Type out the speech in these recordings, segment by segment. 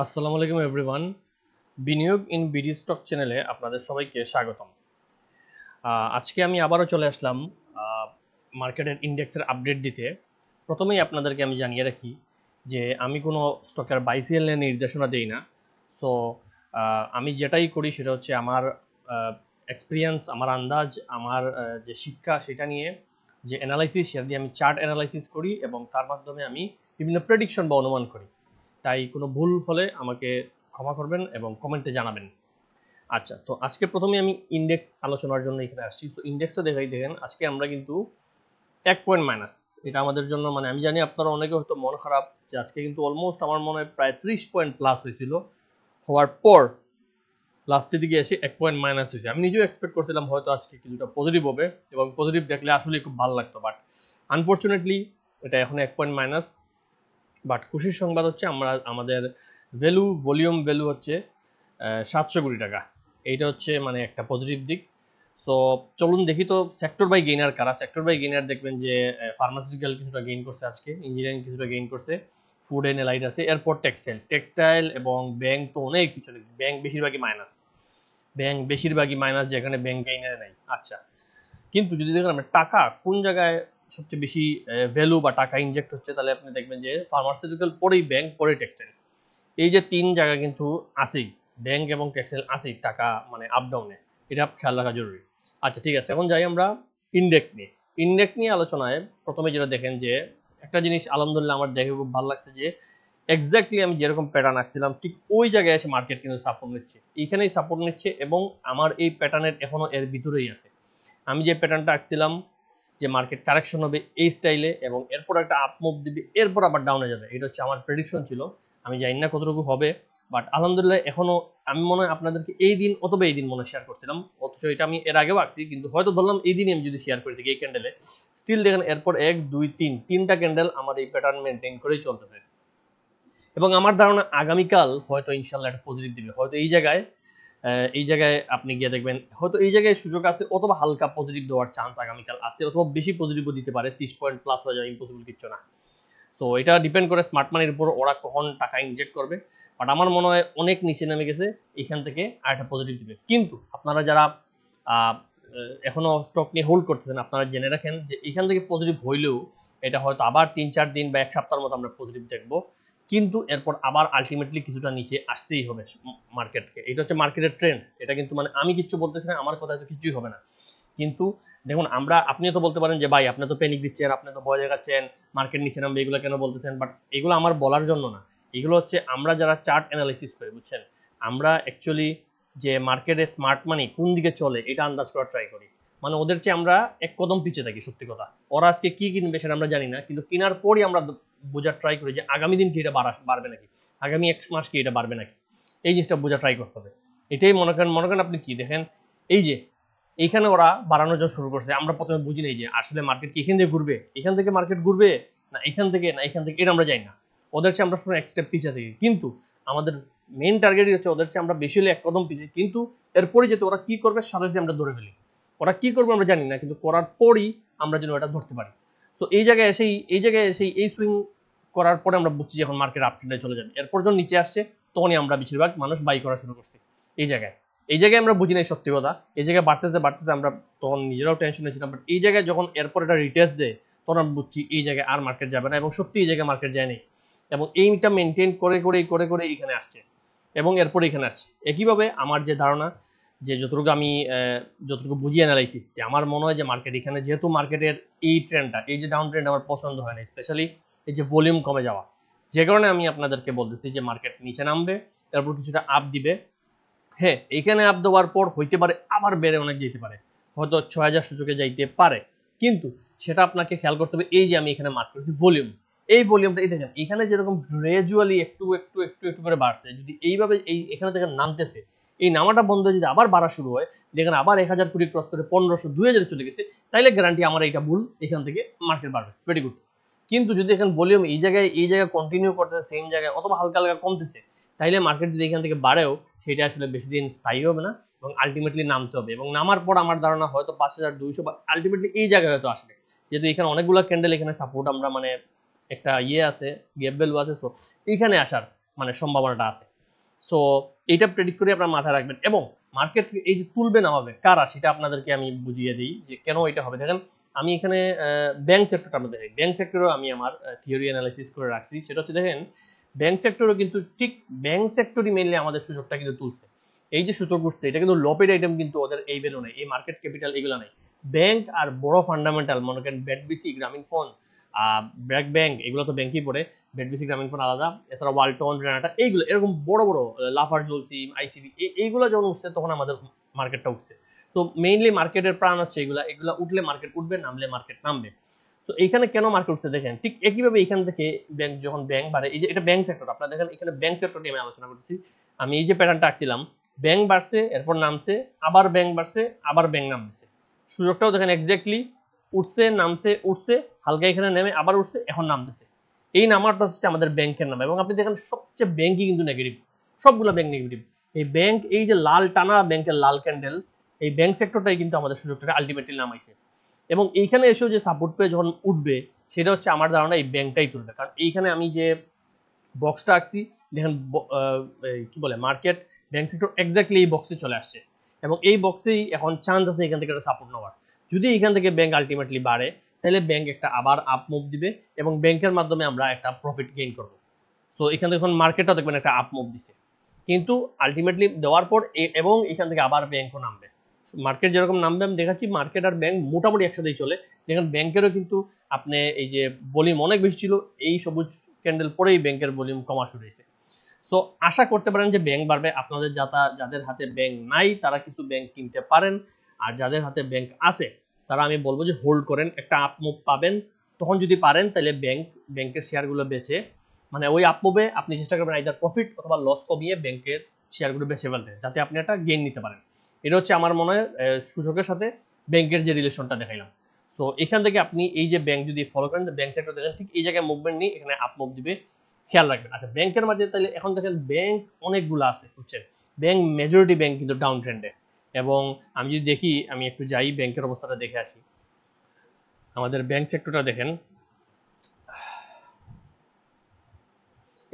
আসসালামু আলাইকুম এভরিওয়ান। বিনিয়োগ ইন বিডি স্টক চ্যানেলে আপনাদের সবাইকে স্বাগতম। আজকে আমি আবারও চলে আসলাম মার্কেটের ইন্ডেক্সের আপডেট দিতে। প্রথমেই আপনাদেরকে আমি জানিয়ে রাখি যে আমি কোনো স্টকের বাই সেল নিয়ে নির্দেশনা দেই না। সো আমি যেটাই করি সেটা হচ্ছে আমার এক্সপিরিয়েন্স, আমার আন্দাজ, আমার যে শিক্ষা সেটা নিয়ে যে অ্যানালাইসিস সেটা দিয়ে আমি চার্ট অ্যানালাইসিস করি এবং তার মাধ্যমে আমি বিভিন্ন প্রেডিকশন বা অনুমান করি। তাই কোনো ভুল হলে আমাকে ক্ষমা করবেন এবং কমেন্টে জানাবেন। আচ্ছা, তো আজকে প্রথমে আমি ইন্ডেক্স আলোচনার জন্য এখানে আসছি। তো ইন্ডেক্সটা দেখেন আজকে আমরা কিন্তু 1 পয়েন্ট মাইনাস। এটা আমাদের জন্য আমি জানি আপনারা অনেকে হয়তো মন খারাপ যে আজকে কিন্তু অলমোস্ট আমার মনে হয় প্রায় 30 পয়েন্ট প্লাস হয়েছিল, হওয়ার পর লাস্টের দিকে এসে 1 পয়েন্ট মাইনাস হয়েছে। আমি নিজেও এক্সপেক্ট করছিলাম হয়তো আজকে কিছুটা পজিটিভ হবে এবং পজিটিভ দেখলে আসলে খুব ভালো লাগতো, বাট আনফর্চুনেটলি এটা এখন 1 পয়েন্ট মাইনাস। বাট খুশির সংবাদ হচ্ছে আমাদের ভলিউম ভ্যালু হচ্ছে 700 কোটি টাকা। এইটা হচ্ছে একটা পজিটিভ দিক। সো চলুন দেখি তো সেক্টর বাই গেইনার কারা। সেক্টর বাই গেইনার দেখবেন যে ফার্মাসিউটিক্যাল কিছুটা গেইন করছে আজকে, ইঞ্জিনিয়ারিং কিছুটা গেইন করছে, ফুড অ্যান্ড এলাইড আছে, এরপর টেক্সটাইল এবং ব্যাংক তো অনেক পিছনে। ব্যাংক বেশিরভাগই মাইনাস, যেখানে ব্যাংক গেইনারে নাই। আচ্ছা, কিন্তু যদি দেখেন আমরা টাকা কোন জায়গায় সবচেয়ে বেশি ভ্যালু বা টাকা ইনজেক্ট হচ্ছে, তাহলে আপনি দেখবেন যে ফার্মাসিউটিক্যাল, পরেই ব্যাংক, পরে টেক্সটাইল। এই যে তিন জায়গা কিন্তু আছেই, ব্যাংক এবং টেক্সটাইল আছেই টাকা আপ ডাউনে। এটা খেয়াল রাখা জরুরি। আচ্ছা ঠিক আছে, এখন যাই আমরা ইন্ডেক্স নিয়ে আলোচনায়। প্রথমে যেটা দেখেন যে একটা জিনিস আলহামদুলিল্লাহ আমার দেখে খুব ভালো লাগছে যে এক্স্যাক্টলি আমি যেরকম প্যাটার্ন আঁকছিলাম ঠিক ওই জায়গায় এসে মার্কেট কিন্তু সাপোর্ট নিচ্ছে, এইখানেই সাপোর্ট নিচ্ছে এবং আমার এই প্যাটার্নের এখনো এর ভিতরেই আছে। আমি যে প্যাটার্নটা আঁকছিলাম যে মার্কেট কারেকশন হবে এই স্টাইলে এবং এরপর একটা আপ মুভ দিবে, এরপর আবার ডাউনে যাবে, এটা হচ্ছে আমার প্রেডিকশন ছিল। আমি জানি না কতটুকু হবে, বাট আলহামদুলিল্লাহ এখনো আমি মনে হয় আপনাদেরকে এই দিন মনে শেয়ার করছিলাম, অথচ এটা আমি এর আগেও আঁকছি, কিন্তু হয়তো বললাম এই দিনই আমি যদি শেয়ার করে থাকি এই ক্যান্ডেলে। স্টিল দেখেন এরপর 1 2 3 তিনটা ক্যান্ডেল আমার এই প্যাটার্ন মেনটেন করেই চলতেছে এবং আমার ধারণা আগামীকাল হয়তো ইনশাল্লাহ একটা পজিটিভ দিবে। হয়তো এই জায়গায় আপনি গিয়ে দেখবেন হয়তো এই জায়গায় সুযোগ আছে, অথবা হালকা পজিটিভ দেওয়ার চান্স আগামীকাল আসছে, অথবা বেশি পজিটিভও দিতে পারে। 30 পয়েন্ট প্লাস হয়ে যাবে, ইম্পসিবল কিচ্ছু না। সো এটা ডিপেন্ড করে স্মার্ট মানির উপর, ওরা কখন টাকা ইনজেক্ট করবে। বাট আমার মনে হয় অনেক নিচে নেমে গেছে, এখান থেকে আরেকটা পজিটিভ দিবে। কিন্তু আপনারা যারা এখনো স্টক নিয়ে হোল্ড করতেছেন, আপনারা জেনে রাখেন যে এখান থেকে পজিটিভ হইলেও এটা হয়তো আবার 3-4 দিন বা এক সপ্তাহের মতো আমরা পজিটিভ দেখবো, কিন্তু এরপর আবার আলটিমেটলি কিছুটা নিচে আসতেই হবে মার্কেটকে। এটা হচ্ছে মার্কেটের ট্রেন্ড। এটা কিন্তু আমি কিচ্ছু বলতেছি না, আমার কথা তো কিছুই হবে না। কিন্তু দেখুন, আপনিও তো বলতে পারেন যে ভাই আপনি তো প্যানিক দিচ্ছেন, আপনি তো ভয় দেখাচ্ছেন, মার্কেট নিচে নামবে, এগুলো কেন বলতেছেন? বাট এগুলো আমার বলার জন্য না, এগুলো হচ্ছে আমরা যারা চার্ট অ্যানালাইসিস করি, বুঝছেন, আমরা অ্যাকচুয়ালি যে মার্কেটে স্মার্ট মানি কোন দিকে চলে এটা আন্দাজ করার ট্রাই করি। ওদের চেয়ে আমরা এক কদম পিছিয়ে থাকি, সত্যি কথা। ওরা আজকে কি কিনবে সেটা আমরা জানি না, কিন্তু কেনার পরই আমরা বোঝার ট্রাই করি যে আগামী দিন কি এটা বাড়বে নাকি, আগামী 1 মাস কি এটা বাড়বে নাকি, এই জিনিসটা বোঝা ট্রাই করতে হবে। এটাই মনে করেন আপনি কি দেখেন, এই যে এইখানে ওরা বাড়ানো যা শুরু করছে, আমরা প্রথমে বুঝি নাই যে আসলে মার্কেট কি এখান থেকে ঘুরবে, এখান থেকে মার্কেট ঘুরবে, না এখান থেকে, এটা আমরা জানি না। ওদের চেয়ে আমরা শুনে এক স্টেপ পিছিয়ে থাকি, কিন্তু আমাদের মেইন টার্গেটই হচ্ছে ওদের চেয়ে আমরা বেশি হলে এক কদম পিছিয়ে। কিন্তু এরপরে যেতে ওরা কি করবে সাথে আমরা ধরে ফেলি। ওরা কি করবে আমরা জানি না, কিন্তু করার পরই আমরা যেন এটা ধরতে পারি। তো এই জায়গায় এসেই এই সুইং করার পরে আমরা বুঝছি যে এখন মার্কেট আপট্রেন্ডে চলে যাবে। এরপর যখন নিচে আসছে তখনই আমরা বেশিরভাগ মানুষ বাই করা শুরু করছি। এই জায়গায় আমরা বুঝি নাই সত্যি কথা। এই জায়গায় বাড়তেছে আমরা তখন নিজেরাও টেনশনে ছিলাম, বাট এই জায়গায় যখন এরপর এটা রিটেস্ট দেয় তখন আমরা বুঝছি এই জায়গায় আর মার্কেট যাবে না, এবং সত্যি এই জায়গায় মার্কেট যায়নি এবং এইটা মেনটেন করে এখানে আসছে এবং এরপরে এখানে আসছে। একইভাবে আমার যে ধারণা, যে যতটুকু বুঝি অ্যানালাইসিস, যে আমার মনে হয় যে মার্কেট এখানে, যেহেতু মার্কেটের এই ট্রেন্ডটা, এই যে ডাউন ট্রেন্ড আমার পছন্দ হয় না, স্পেশালি এই যে ভলিউম কমে যাওয়া, যে কারণে আমি আপনাদেরকে বলতেছি যে মার্কেট নিচে নামবে, তারপর কিছুটা আপ দিবে। হ্যাঁ, এইখানে আপ দেওয়ার পর হইতে পারে আবার বেড়ে অনেক যেতে পারে, হয়তো 6000 সূচকে যাইতে পারে, কিন্তু সেটা আপনাকে খেয়াল করতে হবে। এই যে আমি এখানে মার্ক করেছি ভলিউম, এই ভলিউমটা এই দেখেন এখানে যেরকম গ্রাজুয়ালি একটু একটু একটু একটু করে বাড়ছে, যদি এইভাবে এখানে দেখেন নামতেছে, এই নামাটা বন্ধ যদি আবার বাড়া শুরু হয়, দেখেন আবার 1000 কোটি ক্রস করে 1500 2000 চলে গেছে, তাইলে গ্যারান্টি আমার এইটা ভুল, এখান থেকে মার্কেট বাড়বে, ভেরি গুড। কিন্তু যদি এখন ভলিউম এই জায়গায় কন্টিনিউ করতেছে সেম জায়গায়, অথবা হালকা হালকা কমতেছে, তাইলে মার্কেট যদি এখান থেকে বাড়েও সেটা আসলে বেশি দিন স্থায়ী হবে না এবং আলটিমেটলি নামতে হবে, এবং নামার পর আমার ধারণা হয়তো 5200 বা আলটিমেটলি এই জায়গায় হয়তো আসবে, যেহেতু এখানে অনেকগুলো ক্যান্ডেল, এখানে সাপোর্ট আমরা একটা আছে, গ্যাপ ভ্যালু আছে। সো এখানে আসার মানে সম্ভাবনাটা আছে। সো এইটা প্রেডিক্ট করে আপনারা মাথায় রাখবেন। এবং মার্কেট এই যে তুলবে নামাবে কারা, সেটা আপনাদেরকে আমি বুঝিয়ে দিই যে কেন এটা হবে। দেখেন আমি এখানে ব্যাংক সেক্টরটা আমরা দেখি, ব্যাংক সেক্টরও আমি আমার থিওরি অ্যানালাইসিস করে রাখছি। সেটা হচ্ছে দেখেন ব্যাংক সেক্টরও কিন্তু ঠিক ব্যাংক সেক্টরই মেনলি আমাদের সূচকটা কিন্তু তুলছে। এই যে সূচক উঠছে এটা কিন্তু লপেড আইটেম, কিন্তু ওদের এই ভ্যালু নেই, এই মার্কেট ক্যাপিটাল এগুলো নেই। ব্যাংক আর বড় ফান্ডামেন্টাল মনে করেন বেডবিসি, গ্রামীণ ফোন, ব্র্যাক ব্যাংক, এগুলো তো ব্যাংকই পড়ে, বেডবিসি, গ্রামীণ ফোন আলাদা, এছাড়া ওয়ালটন, রেনাটা, এইগুলো এরকম বড় বড় লাফার জলসি, আইসিবি, এইগুলো যখন উঠছে তখন আমাদের মার্কেটটা উঠছে। তো মেইনলি মার্কেটের প্রাণ হচ্ছে এগুলা, এগুলা উঠলে মার্কেট উঠবে, নামলে মার্কেট নামবে। তো এইখানে কেন মার্কেট উঠছে দেখেন, ঠিক একইভাবে এখান থেকে ব্যাংক যখন ব্যাংক বাড়ে, এই যে এটা ব্যাংক সেক্টর, আপনারা দেখেন এখানে ব্যাংক সেক্টর নিয়ে আমি আলোচনা করতেছি। আমি এই যে প্যাটার্নটা আঁকছিলাম, ব্যাংক বাড়ছে, এরপর নামছে, আবার ব্যাংক বাড়ছে, আবার ব্যাংক নামছে। সুযোগটাও দেখেন এক্স্যাক্টলি উঠছে, নামছে, উঠছে, হালকা এখানে নেমে আবার উঠছে, এখন নামতেছে। এই নামারটা হচ্ছে আমাদের ব্যাংকের নাম। এবং আপনি দেখেন সবচেয়ে ব্যাংকই কিন্তু নেগেটিভ, সবগুলো ব্যাংক নেগেটিভ। এই ব্যাংক, এই যে লাল টানা ব্যাংকের লাল ক্যান্ডেল, এই ব্যাংক সেক্টরটাই কিন্তু আমাদের সুযোগটাকে আলটিমেটলি নামাইছে। এবং এইখানে এসেও যে সাপোর্ট পেয়ে যখন উঠবে, সেটা হচ্ছে আমার ধারণা এই ব্যাংকটাই তুলবে। কারণ এইখানে আমি যে বক্সটা আঁকছি দেখেন, কি বলে মার্কেট ব্যাংক সেক্টর এক্স্যাক্টলি এই বক্সে চলে আসছে। এবং এই বক্সেই এখন চান্স আছে এখান থেকে একটা সাপোর্ট নেওয়ার। যদি এখান থেকে ব্যাংক আলটিমেটলি বাড়ে, তাহলে ব্যাংক একটা আবার আপ মুভ দিবে এবং ব্যাংকের মাধ্যমে আমরা একটা প্রফিট গেইন করব। সো এখান থেকে এখন মার্কেটটা দেখবেন একটা আপ মুভ দিছে, কিন্তু আলটিমেটলি দেওয়ার পর এবং এখান থেকে আবার ব্যাংকও নামবে। মার্কেট যেরকম নামবে আমি দেখাচ্ছি, মার্কেট আর ব্যাংক মোটামুটি একসাথেই চলে। দেখেন ব্যাংকেরও কিন্তু আপনি এই যে ভলিউম অনেক বেশি ছিল, এই সবুজ ক্যান্ডেল পরেই ব্যাংকের ভলিউম কমা শুরু হয়েছে। সো আশা করতে পারেন যে ব্যাংক বাড়বে। আপনাদের যাদের হাতে ব্যাংক নাই তারা কিছু ব্যাংক কিনতে পারেন, আর যাদের হাতে ব্যাংক আছে তারা আমি বলবো যে হোল্ড করেন, একটা আপ মুভ পাবেন। তখন যদি পারেন তাহলে ব্যাংকের শেয়ারগুলো বেচে, মানে ওই আপ মুভে আপনি চেষ্টা করবেন আইদার প্রফিট অথবা লস কমিয়ে ব্যাংকের শেয়ারগুলো বেচে ফেলতে, যাতে আপনি একটা গেইন নিতে পারেন। এটা হচ্ছে আমার মনে হয় সূচকের সাথে ব্যাংকের যে রিলেশনটা দেখাইলাম। সো এখান থেকে আপনি এই যে ব্যাংক যদি ফলো করেন, ব্যাংক সেক্টর দেখেন ঠিক এই জায়গায় মুভমেন্ট নিয়ে এখানে আপ মুভ দিবে, খেয়াল রাখবেন। আচ্ছা ব্যাংকের মাঝে তাহলে এখন দেখেন ব্যাংক অনেকগুলো আছে বুঝছেন, ব্যাংক মেজরিটি ব্যাংক কিন্তু ডাউন ট্রেন্ডে। এবং আমি যদি দেখি, আমি একটু যাই ব্যাংকের অবস্থাটা দেখে আসি। আমাদের ব্যাংক সেক্টরটা দেখেন,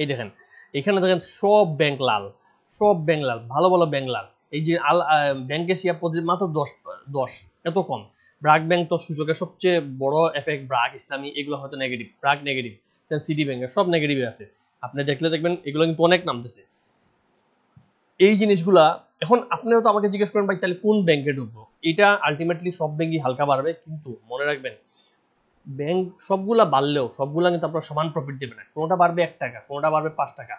এই দেখেন এখানে দেখেন সব ব্যাংক লাল, সব ব্যাংক লাল, ভালো ভালো ব্যাংক লাল। এই যে ব্যাংকের শেয়ার মাত্র 10 এত কম। ব্রাক ব্যাংক তো সূচকের সবচেয়ে বড় এফেক্ট, ব্রাক, ইসলামী এগুলো হয়তো নেগেটিভ, ব্রাক নেগেটিভ, সিটি ব্যাংকের সব নেগেটিভে আছে। আপনি দেখলে দেখবেন এগুলো কিন্তু অনেক নামতেছে এই জিনিসগুলা। এখন আপনিও তো আমাকে জিজ্ঞেস করেন ভাই তাহলে কোন ব্যাংকে ঢুকবো, এটা আলটিমেটলি সব ব্যাংকই হালকা বাড়বে, কিন্তু মনে রাখবেন ব্যাংক সবগুলা বাড়লেও সবগুলা কিন্তু আপনার সমান প্রফিট দেবে না। কোনোটা বাড়বে 1 টাকা, কোনোটা বাড়বে 5 টাকা।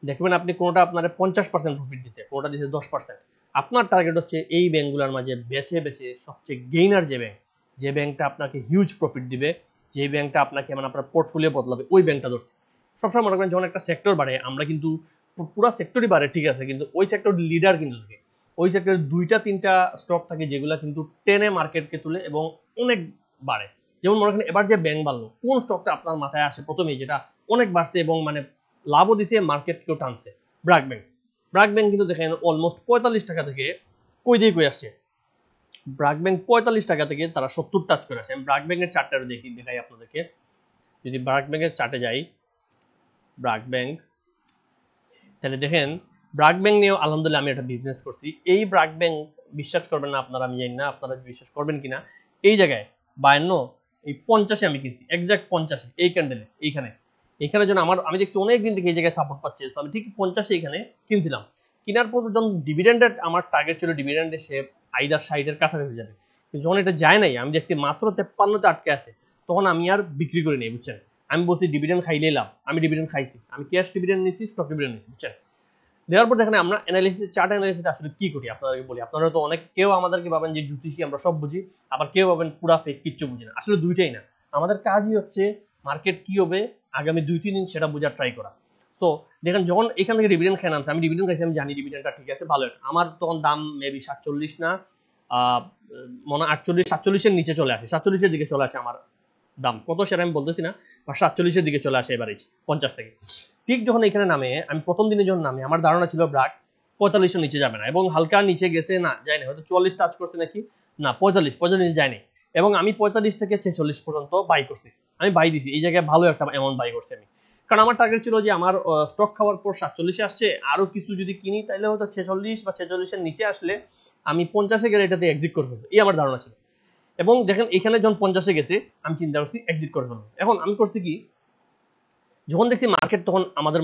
দেখবেন আপনি কোনোটা আপনার 50% প্রফিট দিচ্ছে, কোনোটা দিচ্ছে 10%। আপনার টার্গেট হচ্ছে এই ব্যাংকগুলোর মাঝে বেছে বেছে সবচেয়ে গেইনার যে ব্যাংক, যে ব্যাংকটা আপনাকে হিউজ প্রফিট দিবে, যে ব্যাংকটা আপনাকে মানে আপনার পোর্টফোলিও বদলাবে, ওই ব্যাংকটা ধরতে। সবসময় মনে করেন যখন একটা সেক্টর বাড়ে, আমরা কিন্তু পুরো সেক্টরই বাড়ে ঠিক আছে, কিন্তু ওই সেক্টর লিডার কিন্তু থাকে, ওই সেক্টরের 2টা 3টা স্টক থাকে যেগুলো কিন্তু টেনে মার্কেটকে তুলে এবং অনেক বাড়ে। যেমন মনে করেন এবার যে ব্যাংক বাড়লো, কোন স্টকটা আপনার মাথায় আসে প্রথমেই যেটা অনেক বাড়ছে এবং মানে লাভও দিছে, মার্কেটকেও টানছে? ব্র্যাক ব্যাংক। ব্র্যাক ব্যাংক কিন্তু দেখেন অলমোস্ট 45 টাকা থেকে কই দিয়ে কই আসছে। ব্র্যাক ব্যাংক 45 টাকা থেকে তারা 70 টাচ করে আসে। আমি ব্র্যাক ব্যাংকের চার্টটা দেখাই আপনাদেরকে। যদি ব্র্যাক ব্যাংকের চার্টে যাই, ব্র্যাক ব্যাংক, তাহলে দেখেন ব্র্যাক ব্যাংক নিয়েও আলহামদুলিল্লাহ আমি একটা বিজনেস করছি। এই ব্র্যাক ব্যাংক বিশ্বাস করবেন না আপনারা, আমি জানি না আপনারা বিশ্বাস করবেন কিনা, এই জায়গায় 52 এই 50-এ আমি কিনছি, এক্সাক্ট 50-এ এই ক্যান্ডেলে এইখানে। এখানে জন্য আমি দেখছি অনেক দিন থেকে এই জায়গায় সাপোর্ট পাচ্ছে, তো আমি ঠিক 50-এ এখানে কিনছিলাম। কেনার পর যখন ডিভিডেন্ডের আমার টার্গেট ছিল ডিভিডেন্ডে সে আইদার 60-এর কাছাকাছি যাবে, কিন্তু যখন এটা যায় নাই, আমি দেখছি মাত্র 53-তে আটকে আছে, তখন আমি আর বিক্রি করে নেই বুঝছেন। আমি বলছি ডিভিডেন্ড খাইলেই লাভ, আমি ডিভিডেন্ড খাইছি, আমি ক্যাশ ডিভিডেন্ড নিচ্ছি, স্টক ডিভিডেন্ড নিচ্ছি বুঝছেন। দেওয়ার পর দেখেন আমরা অ্যানালিসিস, চার্ট অ্যানালিসিস আসলে কি করি আপনাদেরকে বলি। আপনারা তো অনেক কেউ আমাদেরকে ভাবেন যে জ্যোতিষী আমরা সব বুঝি, আবার কেউ ভাবেন পুরা ফেক, কিচ্ছু বুঝি না। আসলে দুইটাই না, আমাদের কাজই হচ্ছে মার্কেট কি হবে আগামী 2-3 দিন সেটা বোঝার ট্রাই করা। সো দেখেন যখন এখান থেকে ডিভিডেন্ড খাই নামছে, আমি ডিভিডেন্ড খাইছি, আমি জানি ডিভিডেন্ডটা ঠিক আছে ভালো, আমার তখন দাম মেবি 47 না মনে 48-47-এর নিচে চলে আসে, 47-এর দিকে চলে আসে আমার দাম, কত সেটা আমি বলতেছি না, বা 47-এর দিকে চলে আসে এভারেজ 50 থেকে। ঠিক যখন এখানে নামে, আমি প্রথম দিনে যখন নামে আমার ধারণা ছিল ব্র্যাক 45-এর নিচে যাবে না, এবং হালকা নিচে গেছে, না যায়নি, হয়তো 44 টাচ করছে নাকি, না 45 যায়নি। এবং আমি 45 থেকে 46 পর্যন্ত বাই করছি, আমি বাই দিছি এই জায়গায়, ভালো একটা অ্যামাউন্ট বাই করছি আমি। কারণ আমার টার্গেট ছিল যে আমার স্টক খাওয়ার পর 47-এ আসছে, আরো কিছু যদি কিনি তাহলে হয়তো 46 বা 46-এর নিচে আসলে আমি 50-এ গেলে এটাতে এক্সিট করে ফেলবো, এই আমার ধারণা ছিল। এবং দেখেন এখানে যখন 50-এ গেছে আমি চিন্তা করছি এক্সিট করে ফেলবো। এখন আমি করছি কি, যখন দেখছি মার্কেট, তখন আপনাদের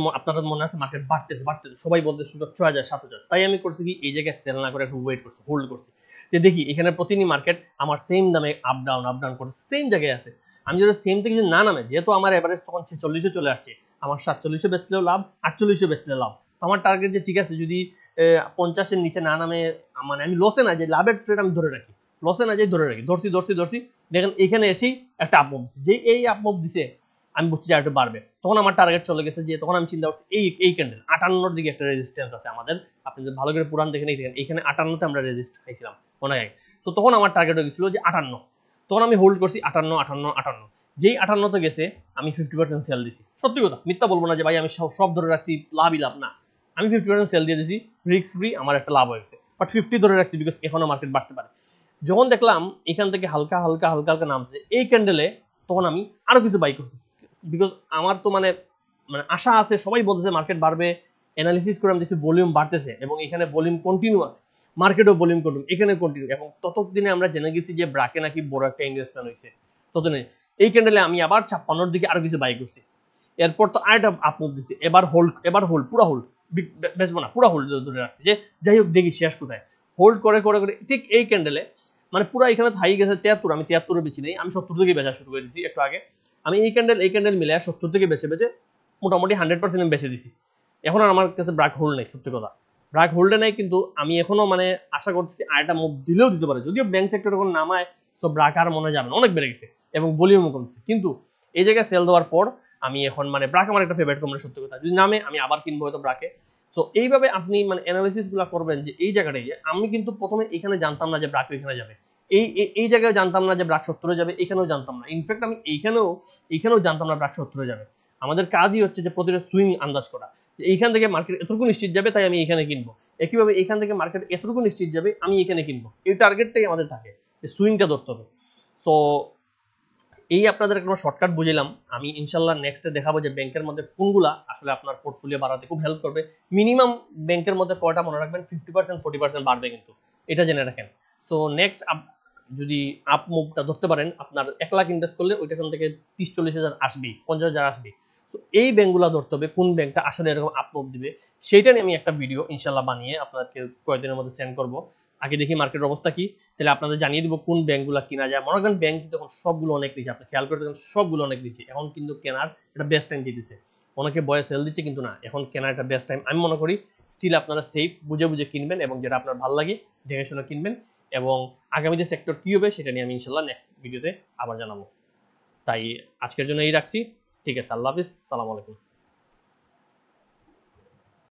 মনে আছে মার্কেট বাড়তেছে, সবাই বলতে 6,000 7,000, তাই আমি করছি কি এই জায়গায় সেল না করে একটু ওয়েট করছি, হোল্ড করছি, যে দেখি এখানে প্রতিদিন মার্কেট আমার সেম দামে আপ ডাউন করছে, সেম জায়গায় আছে। আমি যদি সেম থেকে যদি না নামে, যেহেতু আমার এভারেজ তখন 46-এ চলে আসছে, আমার 47-এ বেচলেও লাভ, 48-এ বেচলে লাভ। তো আমার টার্গেট যে ঠিক আছে যদি 50-এর নিচে না নামে, মানে আমি লসে না, যে লাভের ট্রেড আমি ধরে রাখি, লসে না যাই ধরে রাখি, ধরছি। দেখেন এখানে এসেই একটা আপমুভ দিচ্ছে, যে এই আপমুভ দিছে আমি বুঝছি যে একটু বাড়বে, তখন আমার টার্গেট চলে গেছে, যে তখন আমি চিন্তা করছি এই ক্যান্ডেল 58-র দিকে একটা রেজিস্ট্যান্স আছে আমাদের, আপনি যদি ভালো করে পুরান দেখেন এখানে 58-তে আমরা রেজিস্ট খাইছিলাম মনে হয়। তো তখন আমার টার্গেট হয়ে গেছিল যে 58, তখন আমি হোল্ড করছি 58, যেই 58-তে গেছে আমি 50% সেল দিছি। সত্যি কথা, মিথ্যা বলবো না যে ভাই আমি সব ধরে রাখছি লাভই লাভ, না, আমি 50% সেল দিয়ে দিছি, রিস্ক ফ্রি, আমার একটা লাভ হয়েছে, বাট 50 ধরে রাখছি বিকজ এখনো মার্কেট বাড়তে পারে। যখন দেখলাম এখান থেকে হালকা নামছে এই ক্যান্ডেলে, তখন আমি আরো কিছু বাই করছি, বিকজ আমার তো মানে আশা আছে, সবাই বলতেছে মার্কেট বাড়বে, অ্যানালিসিস করে আমি দেখছি ভলিউম বাড়তেছে, এবং এখানে ভলিউম কন্টিনিউ আছে, মার্কেটও ভলিউম কন্টিনিউ, এখানে কন্টিনিউ, এবং ততদিনে আমরা জেনে গেছি যে ব্রাকে নাকি বড় একটা ইনভেস্টমেন্ট হয়েছে। ততদিনে এই ক্যান্ডেলে আমি আবার 56-র দিকে আরো কিছু বাই করছি, এরপর তো আরেকটা আপমুভ দিছি, এবার হোল্ড পুরো হোল্ড, বেচবো না, পুরো হোল্ড ধরে রাখছি, যে যাই হোক দেখি শেষ কোথায়, হোল্ড করে ঠিক এই ক্যান্ডেলে মানে পুরো এখানে হাই গেছে 73, আমি 73-এ বেচি নেই, আমি 70 থেকে বেচা শুরু করে দিছি একটু আগে। আমি এই ক্যান্ডেল মিলে 70 থেকে বেচে মোটামুটি 100% আমি বেচে দিছি। এখন আর আমার কাছে ব্রাক হোল্ড নেই, সত্যি কথা ব্রাক হোল্ডে নাই, কিন্তু আমি এখনো মানে আশা করতেছি আরেকটা মুভ দিলেও দিতে পারে, যদিও ব্যাংক সেক্টর এখন নামায়, সব ব্রাক আর মনে যাবে অনেক বেড়ে গেছে এবং ভলিউমও কমছে, কিন্তু এই জায়গায় সেল দেওয়ার পর আমি এখন মানে ব্রাক আমার একটা ফেভারিট কোম্পানি, সত্যি কথা, যদি নামে আমি আবার কিনবো হয়তো ব্রাকে। তো এইভাবে আপনি মানে অ্যানালিসিস গুলো করবেন, যে এই জায়গাটাই, যে আমি কিন্তু প্রথমে এখানে জানতাম না যে ব্রাক এখানে যাবে, এই জায়গায় জানতাম না যে ব্রাক 70-এ যাবে, এখানেও জানতাম না, ইনফ্যাক্ট আমি এইখানেও জানতাম না ব্রাক 70-এ যাবে। আমাদের কাজই হচ্ছে যে প্রতিটা সুইং আন্দাজ করা, যে এইখান থেকে মার্কেট এতটুকু নিশ্চিত যাবে তাই আমি এখানে কিনবো, একইভাবে এইখান থেকে মার্কেট এতটুকু নিশ্চিত যাবে আমি এখানে কিনবো, এই টার্গেটটাই আমাদের থাকে, যে সুইংটা ধরতে হবে। সো এই আপনাদের একটা শর্টকাট বুঝিলাম, আমি ইনশাল্লাহ নেক্সটে দেখাবো যে ব্যাংকের মধ্যে কোনগুলা আসলে আপনার পোর্টফোলিও বাড়াতে খুব হেল্প করবে। মিনিমাম ব্যাংকের মধ্যে কয়টা মনে রাখবেন, 50% 40% বাড়বে, কিন্তু এটা জেনে রাখেন। সো নেক্সট যদি আপ মুভটা ধরতে পারেন, আপনার 1 লাখ ইনভেস্ট করলে ওইটাখান থেকে 30-40 হাজার আসবেই, 50,000 আসবে। তো এই ব্যাংকগুলো ধরতে হবে, কোন ব্যাংকটা আসলে এরকম আপ মুভ দিবে, সেইটা নিয়ে আমি একটা ভিডিও ইনশাল্লাহ বানিয়ে আপনাদেরকে কয়েকদিনের মধ্যে সেন্ড করবো। আগে দেখি মার্কেটের অবস্থা কি, তাহলে আপনাদের জানিয়ে দিব কোন ব্যাংকগুলো কিনা যায়। মনে করেন ব্যাংক কিন্তু এখন সবগুলো অনেক নিচে, আপনি খেয়াল করে দেখেন সবগুলো অনেক নিচে, এখন কিন্তু কেনার একটা বেস্ট টাইম দিতেছে। অনেকে বয়ে সেল দিচ্ছে, কিন্তু না, এখন কেনার একটা বেস্ট টাইম আমি মনে করি। স্টিল আপনারা সেফ বুঝে কিনবেন, এবং যেটা আপনার ভালো লাগে দেখে শুনে কিনবেন, এবং আগামীতে সেক্টর কি হবে সেটা নিয়ে আমি ইনশাল্লাহ নেক্সট ভিডিওতে আবার জানাবো। তাই আজকের জন্য এই রাখছি, ঠিক আছে, আল্লাহ হাফিজ, সালাম আলাইকুম।